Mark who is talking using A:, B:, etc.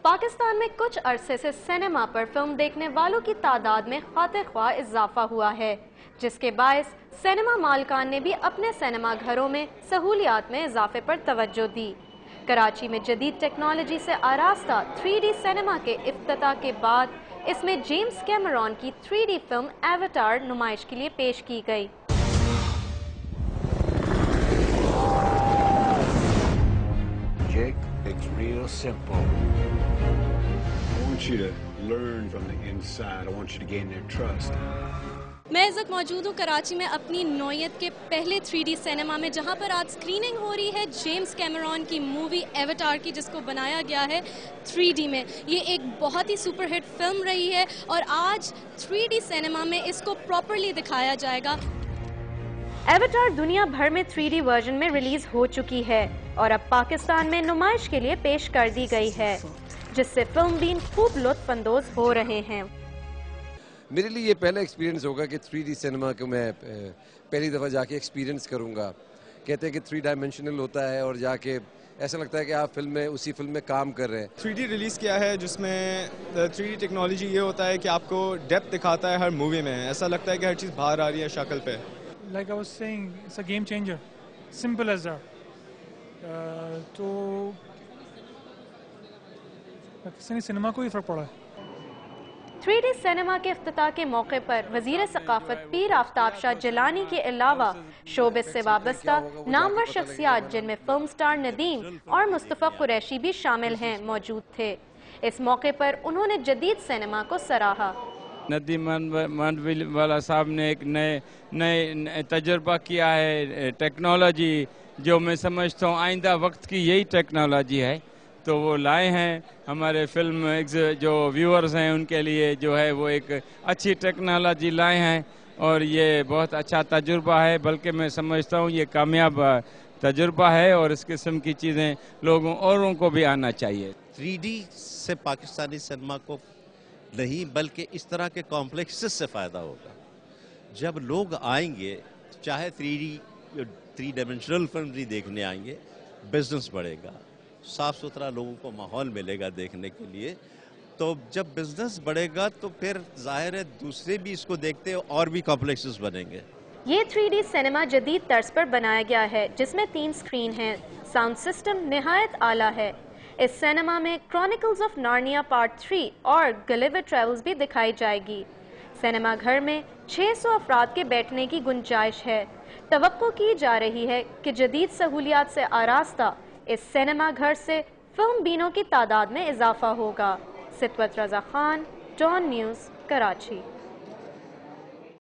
A: پاکستان میں کچھ عرصے سے سینما پر فلم دیکھنے والوں کی تعداد میں خاطر خواہ اضافہ ہوا ہے، جس کے باعث سینما مالکان نے بھی اپنے سینما گھروں میں سہولیات میں اضافے پر توجہ دی۔ کراچی میں جدید ٹیکنالوجی سے آراستہ 3D سینما کے افتتاح کے بعد اس میں جیمز کیمرون کی 3D فلم ایواتار نمائش کے لیے پیش کی گئی۔
B: It's real simple. I want you to learn from the inside. I want you to gain their trust.
A: میں اس وقت موجود ہوں کراچی میں اپنی نوعیت کے پہلے 3D سینما میں، جہاں پر آج سکریننگ ہو رہی ہے جیمز کیمرون کی مووی ایواتار کی، جس کو بنایا گیا ہے 3D میں۔ یہ ایک بہت ہی سپر ہٹ فلم رہی ہے اور آج 3D سینما میں اس کو پراپرلی دکھایا جائے گا۔ ایواتار دنیا بھر میں 3D ورژن میں ریلیز ہو چکی ہے اور اب پاکستان میں نمائش کے لیے پیش کر دی گئی ہے، جس سے فلم بین خوب لطف اندوز ہو رہے ہیں۔
C: میرے لیے یہ پہلا ایکسپیرینس ہوگا کہ 3D سینما کو میں پہلی دفعہ جا کے ایکسپیرینس کروں گا۔ کہتے ہیں کہ 3 ڈائمینشنل ہوتا ہے اور جا کے ایسا لگتا ہے کہ آپ اسی فلم میں کام کر رہے ہیں۔
D: 3D ریلیز کیا ہے جس میں 3D ٹیکنالوجی یہ ہوتا ہے کہ آپ کو ڈیپتھ دکھاتا ہے ہر مووی میں، ایسا لگتا ہے کہ ہر چیز باہر آ رہی ہے شکل پہ۔
E: Like I was saying, it's a game changer. Simple as that. تو پاکستانی سینما کو ہی فرق پڑا ہے۔
A: 3D سینما کے افتتاح کے موقع پر وزیر ثقافت پیر آفتاب شاہ جیلانی کے علاوہ شوبز سے وابستہ نامور شخصیات جن میں فلم سٹار ندیم اور مصطفیٰ قریشی بھی شامل ہیں موجود تھے۔ اس موقع پر انہوں نے جدید سینما کو سراہا۔
F: ندیم مانڈوی والا صاحب نے ایک نئے تجربہ کیا ہے ٹیکنالوجی، جو میں سمجھتا ہوں آئندہ وقت کی یہی ٹیکنالوجی ہے، تو وہ لائے ہیں ہمارے فلم جو ویورز ہیں ان کے لیے جو ہے وہ ایک اچھی ٹیکنالوجی لائے ہیں اور یہ بہت اچھا تجربہ ہے، بلکہ میں سمجھتا ہوں یہ کامیاب تجربہ ہے اور اس قسم کی چیزیں اوروں کو بھی آنا چاہیے۔
G: 3D سے پاکستانی سینما کو نہیں بلکہ اس طرح کے کمپلیکسز سے فائدہ ہوگا۔ جب لوگ آئیں گے چاہے 3 ڈائمینشنل فلم بھی دیکھنے آئیں گے، بزنس بڑھے گا، صاف ستھرا لوگوں کو ماحول ملے گا دیکھنے کے لیے، تو جب بزنس بڑھے گا تو پھر ظاہر ہے دوسرے بھی اس کو دیکھتے اور بھی کمپلیکسز بنیں گے۔
A: یہ 3D سینما جدید طرز پر بنایا گیا ہے جس میں 3 سکرین ہیں، ساؤنڈ سسٹم نہایت اعلیٰ ہے۔ اس سینما میں کرونیکلز آف نارنیا پارٹ 3 اور گلیور ٹریولز بھی دکھائی جائے گی۔ سینما گھر میں 600 افراد کے بیٹھنے کی گنجائش ہے۔ توقع کی جا رہی ہے کہ جدید سہولیات سے آراستہ اس سینما گھر سے فلم بینوں کی تعداد میں اضافہ ہوگا۔ ستوت رضا خان، ڈان نیوز، کراچی۔